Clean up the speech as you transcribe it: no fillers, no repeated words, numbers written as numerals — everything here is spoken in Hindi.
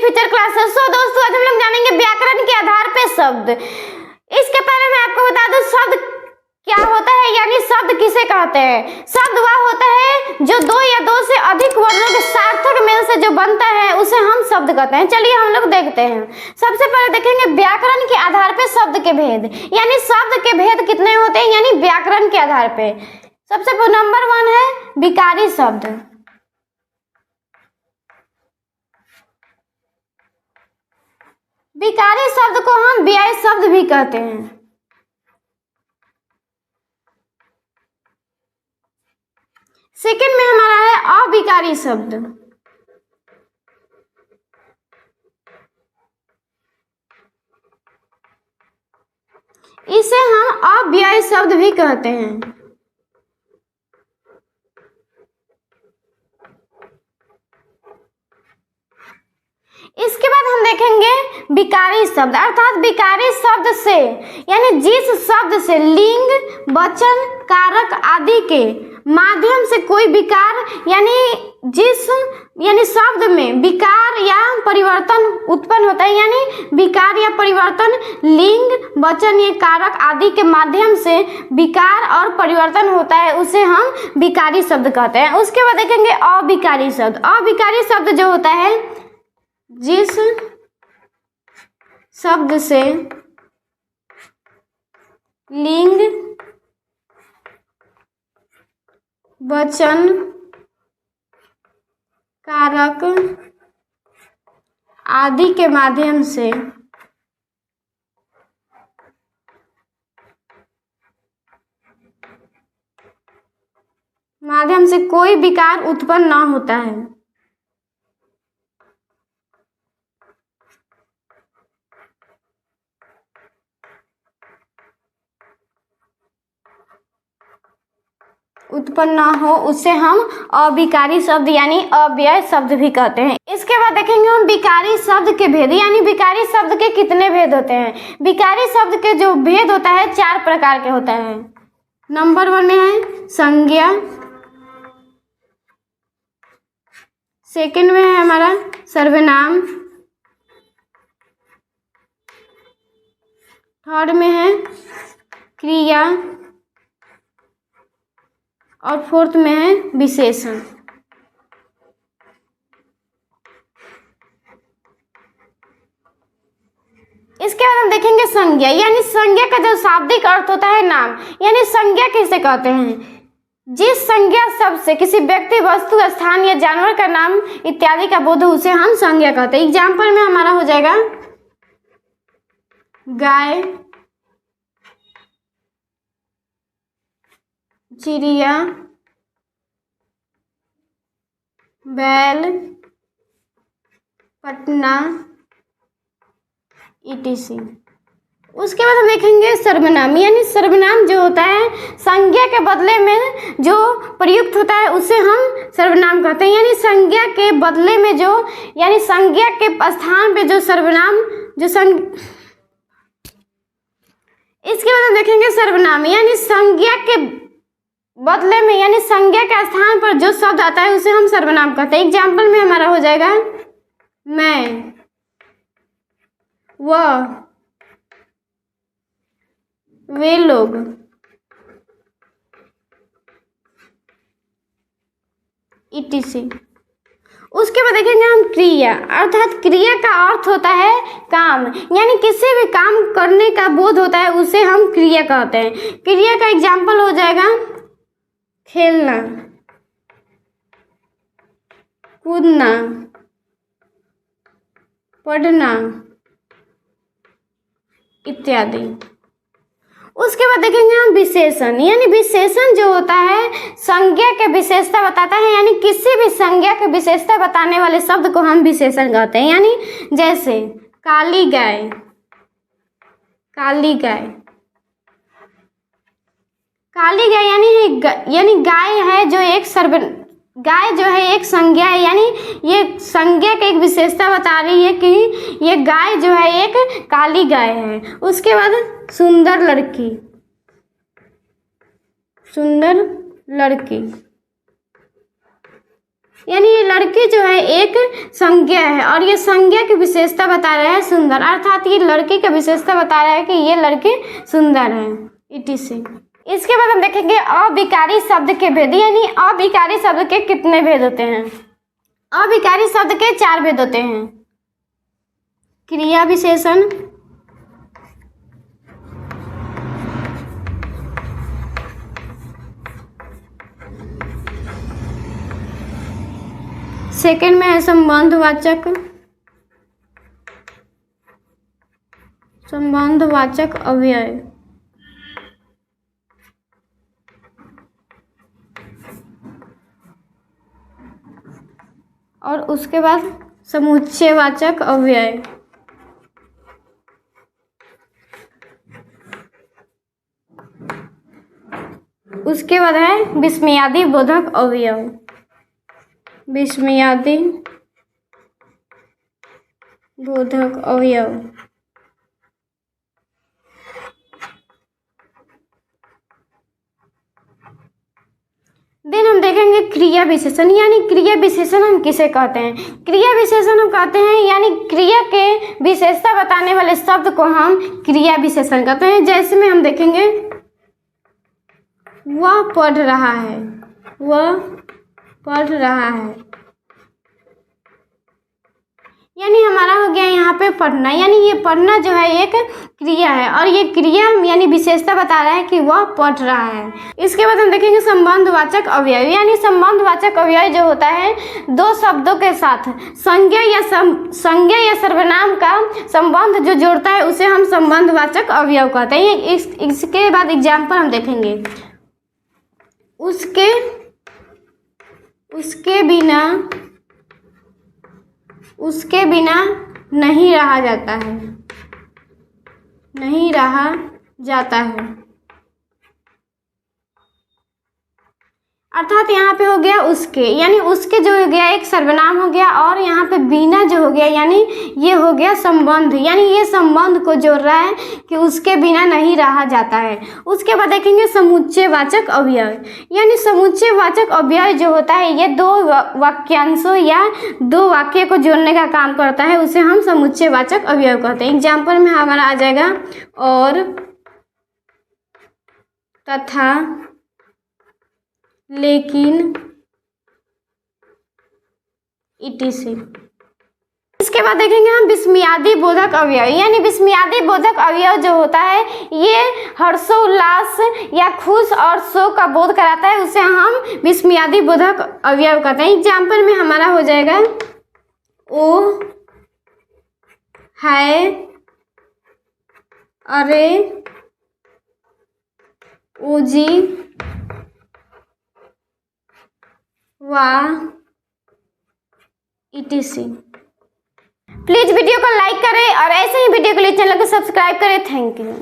Future classes. सो दोस्तों, आज हम लोग जानेंगे व्याकरण के आधार पे शब्द। इसके पहले मैं आपको बता दूं शब्द क्या होता है, यानी शब्द किसे कहते हैं। शब्द वह होता है जो दो या दो से अधिक वर्णों के सार्थक मेल से जो बनता है उसे हम शब्द कहते हैं। चलिए हम लोग देखते हैं। सबसे पहले देखेंगे व्याकरण के आधार पे शब्द के भेद, यानी शब्द के भेद कितने होते हैं, यानी व्याकरण के आधार पे। सबसे नंबर 1 है विकारी शब्द। विकारी शब्द को हम व्यय शब्द भी कहते हैं। सेकंड में हमारा है अविकारी शब्द। इसे हम अव्यय शब्द भी कहते हैं। इसके बाद हम देखेंगे विकारी शब्द, अर्थात विकारी शब्द से यानी जिस शब्द से लिंग, वचन, कारक आदि के माध्यम से कोई विकार यानी शब्द में विकार या परिवर्तन उत्पन्न होता है, यानी विकार या परिवर्तन लिंग, वचन या कारक आदि के माध्यम से विकार और परिवर्तन होता है, उसे हम विकारी शब्द कहते हैं। उसके बाद देखेंगे अविकारी शब्द। अविकारी शब्द जो होता है जिस शब्द से लिंग, वचन, कारक आदि के माध्यम से कोई विकार उत्पन्न न होता है। उत्पन्न न हो उसे हम अविकारी शब्द यानी अव्यय शब्द भी कहते हैं। इसके बाद देखेंगे हम विकारी शब्द के भेद, यानी विकारी शब्द के कितने भेद होते हैं। विकारी शब्द के जो भेद होता है 4 प्रकार के होता है। नंबर 1 में है संज्ञा, सेकंड में है हमारा सर्वनाम, थर्ड में है क्रिया और फोर्थ में है विशेषण। इसके बाद हम देखेंगे संज्ञा, यानी संज्ञा का जो शाब्दिक अर्थ होता है नाम, यानी संज्ञा किसे कहते हैं। जिस संज्ञा शब्द से किसी व्यक्ति, वस्तु, स्थान या जानवर का नाम इत्यादि का बोध हो उसे हम संज्ञा कहते हैं। एग्जाम्पल में हमारा हो जाएगा गाय, चिड़िया, बैल, पटना etc। उसके बाद हम देखेंगे सर्वनाम, यानी सर्वनाम जो होता है संज्ञा के बदले में जो प्रयुक्त होता है उसे हम सर्वनाम कहते हैं। यानी संज्ञा के बदले में जो, यानी संज्ञा के स्थान पे जो सर्वनाम इसके बाद हम देखेंगे सर्वनाम, यानी संज्ञा के बदले में, यानी संज्ञा के स्थान पर जो शब्द आता है उसे हम सर्वनाम कहते हैं। एग्जाम्पल में हमारा हो जाएगा मैं, वह, वे लोग etc। उसके बाद देखेंगे हम क्रिया, अर्थात क्रिया का अर्थ होता है काम, यानी किसी भी काम करने का बोध होता है उसे हम क्रिया कहते हैं। क्रिया का एग्जाम्पल हो जाएगा खेलना, कूदना, पढ़ना इत्यादि। उसके बाद देखेंगे हम विशेषण, यानी विशेषण जो होता है संज्ञा के विशेषता बताता है, यानी किसी भी संज्ञा के विशेषता बताने वाले शब्द को हम विशेषण कहते हैं। यानी जैसे काली गाय, काली गाय, काली गाय यानी गाय है जो गाय जो है एक संज्ञा है, यानी ये संज्ञा की एक विशेषता बता रही है कि ये गाय जो है एक काली गाय है। उसके बाद सुंदर लड़की, सुंदर लड़की यानी ये लड़की जो है एक संज्ञा है और ये संज्ञा की विशेषता बता रहा है सुंदर, अर्थात ये लड़की की विशेषता बता रहा है कि ये लड़की सुंदर है etc। इसके बाद हम देखेंगे अविकारी शब्द के भेद, यानी अविकारी शब्द के कितने भेद होते हैं। अविकारी शब्द के 4 भेद होते हैं। क्रिया विशेषण, सेकंड में है संबंधवाचक, संबंधवाचक अव्यय, और उसके बाद समुच्चयवाचक अव्यय। उसके बाद है विस्मयादि बोधक अवयव, विस्मयादि बोधक अवयव। देन हम देखेंगे क्रिया विशेषण, यानी क्रिया विशेषण हम किसे कहते हैं। क्रिया विशेषण हम कहते हैं यानी क्रिया के विशेषता बताने वाले शब्द को हम क्रिया विशेषण कहते हैं। जैसे में हम देखेंगे वह पढ़ रहा है, वह पढ़ रहा है, यानी हमारा हो गया यहाँ पे पढ़ना, यानी ये पढ़ना जो है एक क्रिया है और ये क्रिया यानी विशेषता बता रहा है कि वह पढ़ रहा है। इसके बाद हम देखेंगे संबंधवाचक अव्यय, यानी संबंधवाचक अव्यय जो होता है दो शब्दों के साथ संज्ञा या सर्वनाम का संबंध जो जोड़ता है उसे हम संबंधवाचक अव्यय कहते हैं। इसके बाद एग्जाम्पल हम देखेंगे, उसके बिना नहीं रहा जाता है, नहीं रहा जाता है, अर्थात यहाँ पे हो गया उसके, यानी उसके जो हो गया एक सर्वनाम हो गया और यहाँ पे बिना जो हो गया यानी ये हो गया संबंध, यानी ये संबंध को जोड़ रहा है कि उसके बिना नहीं रहा जाता है। उसके बाद देखेंगे समुच्चयवाचक अव्यय, यानी समुच्चयवाचक अव्यय जो होता है ये दो वाक्यांशों या दो वाक्य को जोड़ने का काम करता है, उसे हम समुच्चयवाचक अव्यय कहते हैं। एग्जाम्पल में हमारा आ जाएगा और, तथा, लेकिन etc। इसके बाद देखेंगे हम विस्मयादि बोधक अवयव, यानी विस्मयादि बोधक अवयव जो होता है ये हर्षोल्लास या खुश और शोक का बोध कराता है, उसे हम विस्मयादि बोधक अवयव कहते हैं। एग्जाम्पल में हमारा हो जाएगा ओ है, अरे, ओ जी, वाह etc। प्लीज वीडियो को लाइक करें और ऐसे ही वीडियो के लिए चैनल को सब्सक्राइब करें। Thank you.